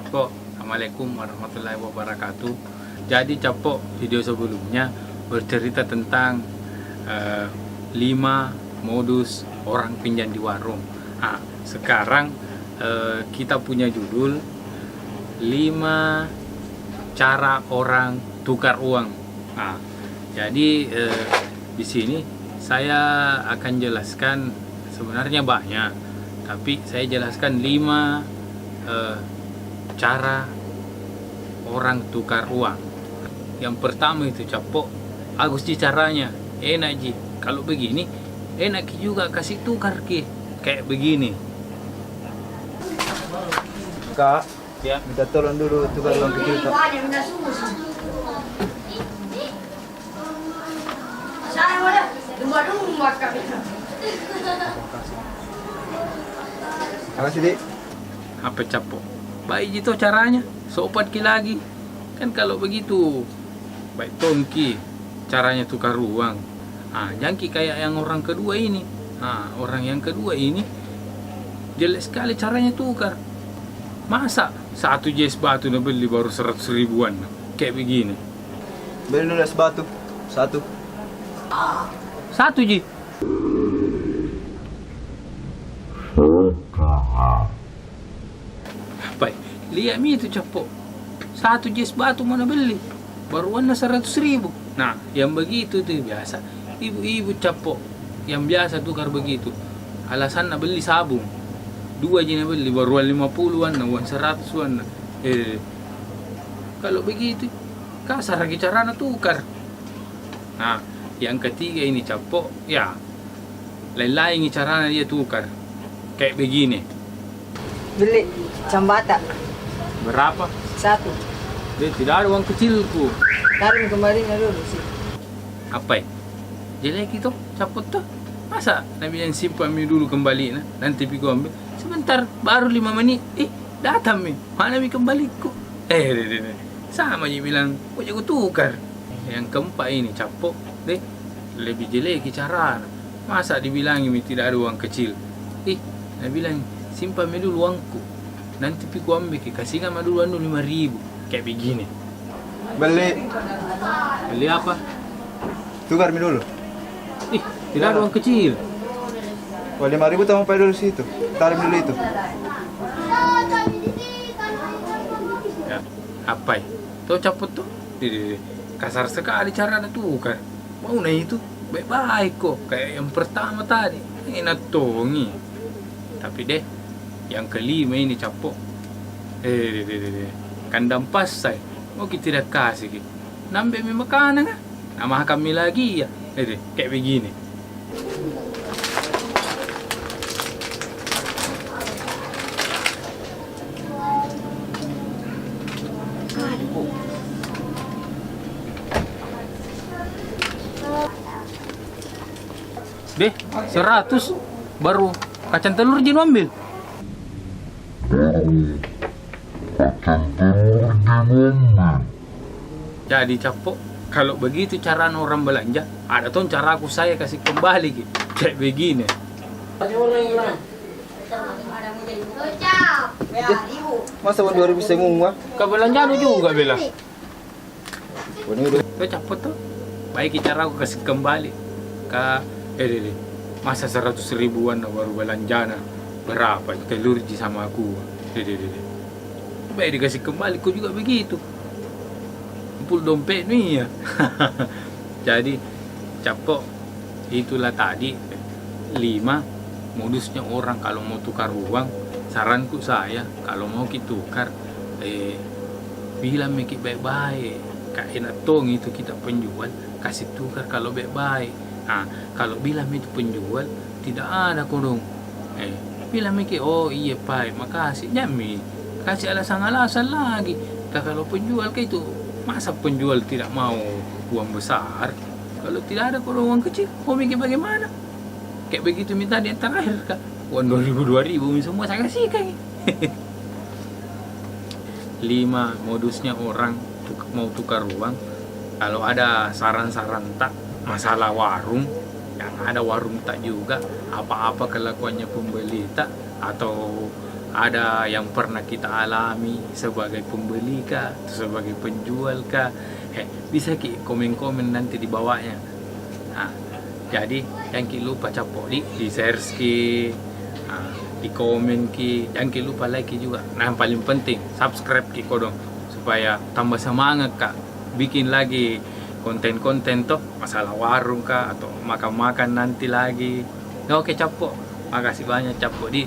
Capok. Assalamualaikum warahmatullahi wabarakatuh. Jadi Capok, video sebelumnya bercerita tentang 5 modus orang pinjam di warung. Nah, sekarang kita punya judul 5 cara orang tukar uang. Nah, jadi di sini saya akan jelaskan, sebenarnya banyak, tapi saya jelaskan 5 cara orang tukar uang. Yang pertama itu Capok, Agus Ji caranya enak Ji. Kalau begini enak juga kasih tukar Ki, kayak begini. Kak, Ya, minta tolong dulu tukar uang kecil Kak. Makasih Dik. apa Capok? Baik gitu caranya, sopan Ki lagi. Kan kalau begitu baik tongki caranya tukar uang. Jangan Ki kayak yang orang kedua ini. Orang yang kedua ini jelek sekali caranya tukar. Masa satu jes batu na beli baru 100 ribuan kayak begini. Beli dulu es batu. Satu. Satu Ji. Baik, lihat mi itu Capok. Satu jes batu mana beli baru 100 ribu. Nah, yang begitu tuh biasa ibu-ibu Capok yang biasa tukar begitu. Alasan na beli sabun 2 aja na beli baru 50-an, 100-an. Kalau begitu kasar lagi cara na tukar. Nah, yang ketiga ini Capok, ya lain-lain caranya dia tukar. Kayak begini. Beli cambata Berapa? 1. Dia tidak ada uang kecilku. Taruh kembalinya dulu sih. Apa ya? Jelek itu Capok tuh. Masa Nabi yang simpan mi dulu kembali nanti pi ambil. Sebentar baru 5 menit. Datang mi. Mana mi kembaliku? Sama dia bilang, kok jago tukar. Yang keempat ini Capok, deh lebih jelek cara. Masa dibilangi mi tidak ada uang kecil. Dia bilang simpan mi dulu uangku. Nanti pi ambil kasih sama dulu 5.000. Kayak begini. Beli apa? Tukar mi dulu. Tidak ada uang kecil. Wah 5.000 tambah pay dulu situ. Tarik dulu itu. Ya, apa ya? Tuh Capok tuh. Kasar sekali cara tukar. Mau nah itu baik-baik kok. Kayak yang pertama tadi. Enak tongi. Tapi deh, yang kelima ini Capok. Kandang pasai. Mau kita tidak kasih gitu. Nambah mi makanan kan? Nama kami lagi ya. Kayak begini. Deh, 100 baru kacang telur Jin ambil. Jadi Capok, kalau begitu cara orang belanja, ada tuh cara aku saya kasih kembali gitu. Kayak begini. Masa uang 2.000 semua? Kau belanja lu juga bela. Ini udah. Tuh Capok tuh. Baik cara aku kasih kembali. Masa 100 ribuan baru belanjana berapa telur Ji sama aku. Baik dikasih kembali, kau juga begitu. Kumpul dompet nih ya. Jadi Capok, itulah tadi 5 modusnya orang kalau mau tukar uang. Saranku saya kalau mau kita tukar bilang mikir baik-baik. Kak enak tong itu kita penjual kasih tukar kalau baik-baik. Kalau bilang itu penjual tidak ada kodong. Bilang mikir oh iya Pak, makasih nyami. Kasih alasan-alasan lagi. Kalau penjual kayak itu, masa penjual tidak mau uang besar? Kalau tidak ada kodong uang kecil, mau mikir bagaimana? Kayak begitu minta di terakhir Kak. Uang 2.000 semua saya kasih kan. 5 modusnya orang mau tukar uang. Kalau ada saran-saran tak masalah warung, yang ada warung tak juga apa-apa kelakuannya pembeli tak, atau ada yang pernah kita alami sebagai pembeli kah, atau sebagai penjual kah, bisa ki komen-komen nanti di bawahnya. Nah, jadi jangan ki lupa capok di share ki, di komen ki, jangan ki lupa like ki juga. Nah, yang paling penting subscribe ki kodong supaya tambah semangat kak bikin lagi konten-konten toh masalah warung kah atau makan-makan nanti lagi. Nah, oke capok, makasih banyak capok di